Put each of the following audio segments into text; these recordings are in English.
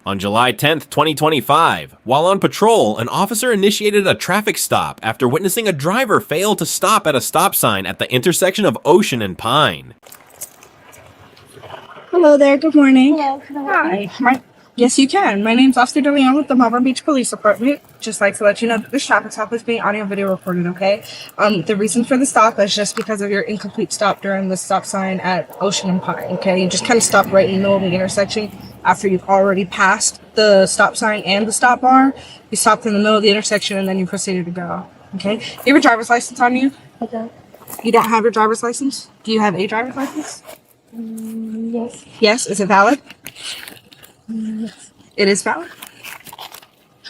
On July 10th, 2025, while on patrol, an officer initiated a traffic stop after witnessing a driver fail to stop at a stop sign at the intersection of Ocean and Pine. Hello there, good morning. Hello, can I help you? Hi. Yes, you can. My name's Officer DeLeon with the Malvern Beach Police Department. Just like to let you know that this traffic stop is being audio and video recorded, okay? The reason for the stop is just because of your incomplete stop during the stop sign at Ocean and Pine, okay? You just kind of stopped right in the middle of the intersection after you've already passed the stop sign and the stop bar. You stopped in the middle of the intersection and then you proceeded to go, okay? You have your driver's license on you? I don't. You don't have your driver's license? Do you have a driver's license? Yes. Yes? Is it valid? Yes. It is valid?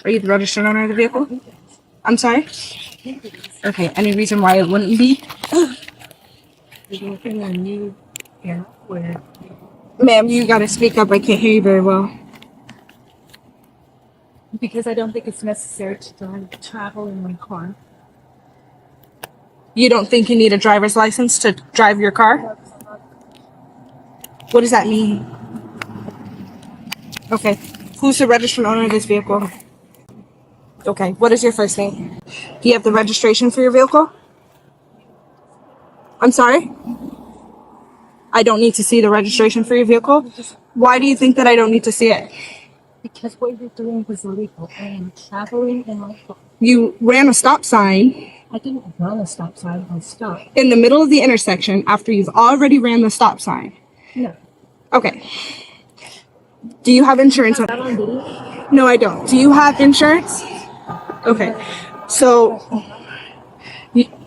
Are you the registered owner of the vehicle? I'm sorry? Okay, any reason why it wouldn't be? Ma'am, you gotta speak up. I can't hear you very well. Because I don't think it's necessary to travel in my car. You don't think you need a driver's license to drive your car? What does that mean? Okay. Who's the registered owner of this vehicle? Okay. What is your first name? Do you have the registration for your vehicle? I'm sorry? I don't need to see the registration for your vehicle? Why do you think that I don't need to see it? Because what you're doing was illegal. I am traveling in my car. You ran a stop sign I didn't run a stop sign. I stopped. in the middle of the intersection after you've already ran the stop sign. No. Okay. Do you have insurance? Is that on video? No, I don't. Do you have insurance? Okay. So,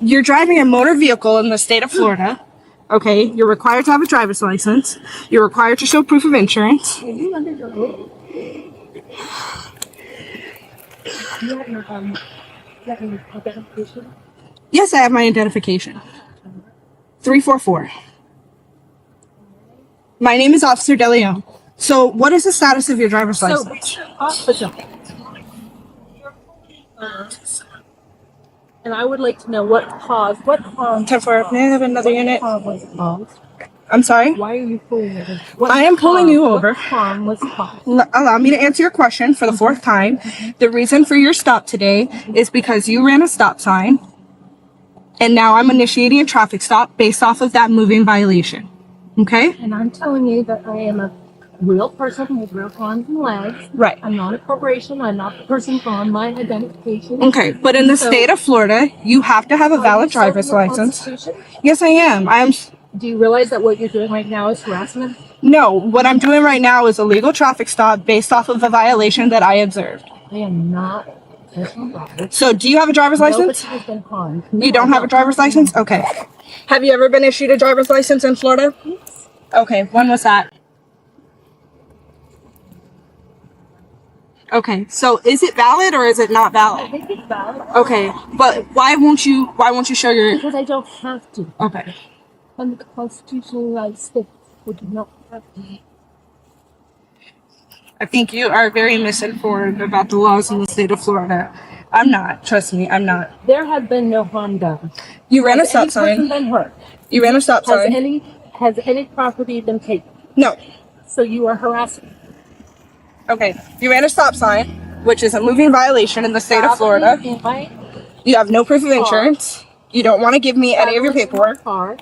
you're driving a motor vehicle in the state of Florida. Okay. You're required to have a driver's license. You're required to show proof of insurance. Are you under your oath? Do you have your identification? Yes, I have my identification. 344. My name is Officer DeLeon. So, what is the status of your driver's license? Officer. And I would like to know what caused, what harm. 10-4. May I have another unit? Harm was caused. I'm sorry? Why are you pulling me? I am pulling you over. What harm was caused? Allow me to answer your question for the fourth time. The reason for your stop today is because you ran a stop sign, and now I'm initiating a traffic stop based off of that moving violation. Okay? And I'm telling you that I am a real person with real arms and legs. Right. I'm not a corporation. I'm not the person on my identification. Okay, but in the So- state of Florida, you have to have a Are you valid serving driver's the license. Constitution? Yes, I am. Do you realize that what you're doing right now is harassment? No, what I'm doing right now is a legal traffic stop based off of a violation that I observed. I am not a personal driver. So, do you have a driver's license? Nobody has been harmed. You don't have a driver's license? Okay. Have you ever been issued a driver's license in Florida? Yes. Okay, when was that? Okay, so is it valid or is it not I valid? think it's valid. Okay, but why won't you show your... Because I don't have to. Okay. Under the Constitution of the United States, we do not have to. I think you are very misinformed about the laws in the state of Florida. I'm not, trust me, I'm not. There has been no harm done. You ran a Has stop any person sign. been hurt? You ran a stop sign. Has any property been taken? No. So you are harassing. Okay, you ran a stop sign, which is a moving violation in the state of Florida. In my You have no proof of insurance. You don't want to give me any of your paperwork. car.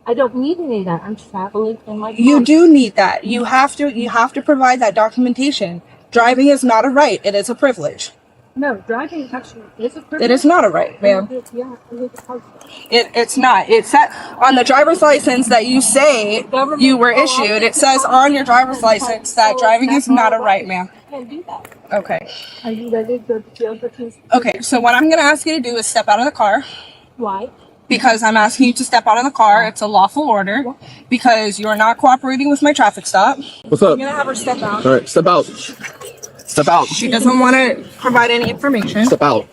I don't need any of that. I'm traveling in my car. You do need that. You have to provide that documentation. Driving is not a right, it is a privilege. No, driving actually is a privilege. It is not a right, ma'am. Yeah, it is a privilege. It's not. It's set on the driver's license that you say you were issued. It says on your driver's license that driving is not a right, ma'am. I can't do that. Okay. Are you ready to go to jail for Tuesday? Okay, so what I'm going to ask you to do is step out of the car. Why? Because I'm asking you to step out of the car. It's a lawful order. Because you're not cooperating with my traffic stop. What's up? I'm going to have her step out. All right, step out. Step out. She doesn't want to provide any information. Step out.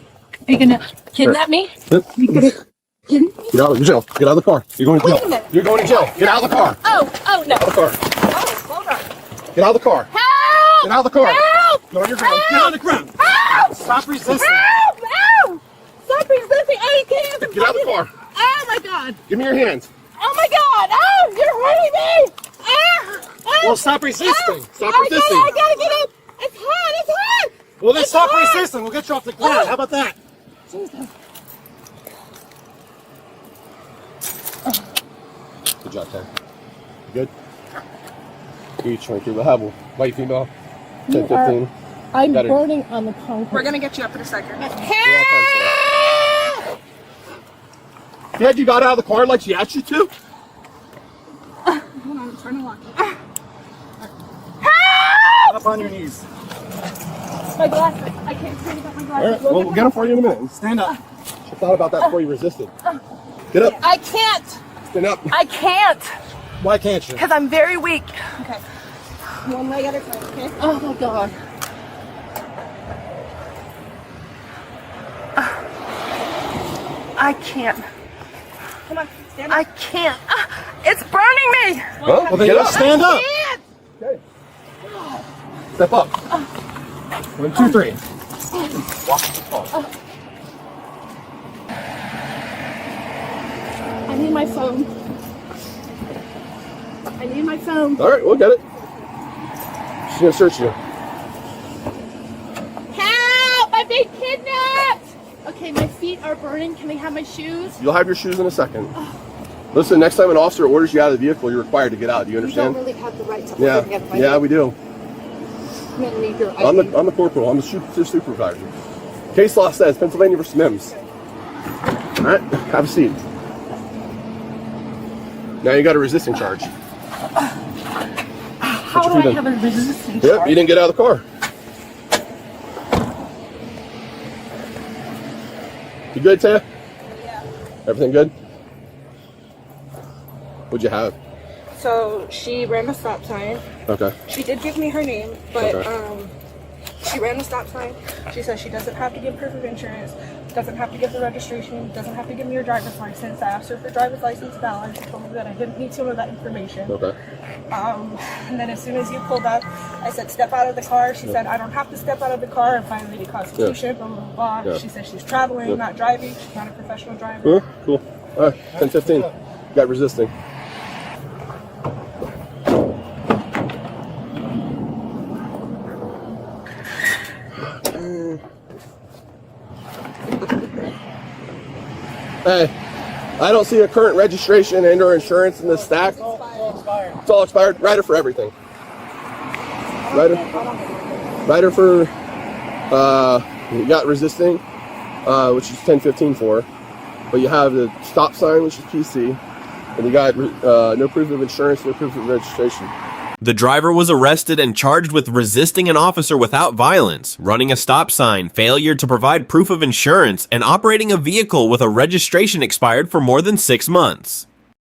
Are you gonna kidnap me? Get out of jail. Get out of the car. You're going to Wait a jail. minute. You're going to jail. Get out of the car. Oh no. Out of the car. Oh, hold on. Get out of the car. Help! Get out of the car. Help! No, you're going. Get on the ground. Help! Stop resisting. Help! Help! Stop resisting! Oh, you can't even Get out of the car. Oh my god! Give me your hands. Oh my god! Oh, you're hurting me! Ah! Ah! Well, stop resisting. Ah! Stop resisting. I gotta get in! Well, then stop resisting. We'll get you off the ground. How about that? Good job, Ted. You good? Each 23. We'll have a white female. 10, 15. I'm Got it. burning on the concrete. We're gonna get you up in a second. Dad, you got out of the car like she asked you to? Hold on, I'm trying to lock it. Up on your knees. My glasses. I can't see without my All glasses. right, well, we'll get them for you in a minute. Stand up. I thought about that before you resisted. Get up. I can't. Stand up. I can't. Why can't you? Because I'm very weak. Okay. One leg at a time, okay? Oh my god. I can't. Come on, stand up. I can't. It's burning me. Well, then get up. Stand up. I can't. Okay. Step up. 1, 2, 3. Walk. I need my phone. I need my phone. All right, we'll get it. She's gonna search you. Help! I'm being kidnapped! Okay, my feet are burning. Can they have my shoes? You'll have your shoes in a second. Listen, next time an officer orders you out of the vehicle, you're required to get out. Do you You don't understand? really have the right to Yeah, order me out of my yeah, we do. I'm gonna need your I'm ID. the corporal. I'm the supervisor. Case law says Pennsylvania versus Mims. All right, have a seat. Now you got a resisting charge. How do I have a resistance Yep, charge? you didn't get out of the car. You good, Taya? Yeah. Everything good? What'd you have? So she ran the stop sign. Okay. She did give me her name, but Okay. she ran the stop sign. She says she doesn't have to give proof of insurance, doesn't have to give the registration, doesn't have to give me your driver's license. I asked her for driver's license balance. She told me that I didn't need some of that information. Okay. And then as soon as you pulled up, I said, step out of the car. She said, I don't have to step out of the car and violate the Constitution, blah, blah, blah. Yeah. She said she's traveling, not driving. She's not a professional driver. Cool. All right, 10-15. Got resisting. Hey, I don't see a current registration and or insurance in this stack. It's all expired. Writer for everything. Writer for you got resisting, which is 10-15 for, but you have the stop sign, which is PC, and you got no proof of insurance, no proof of registration. The driver was arrested and charged with resisting an officer without violence, running a stop sign, failure to provide proof of insurance, and operating a vehicle with a registration expired for more than 6 months.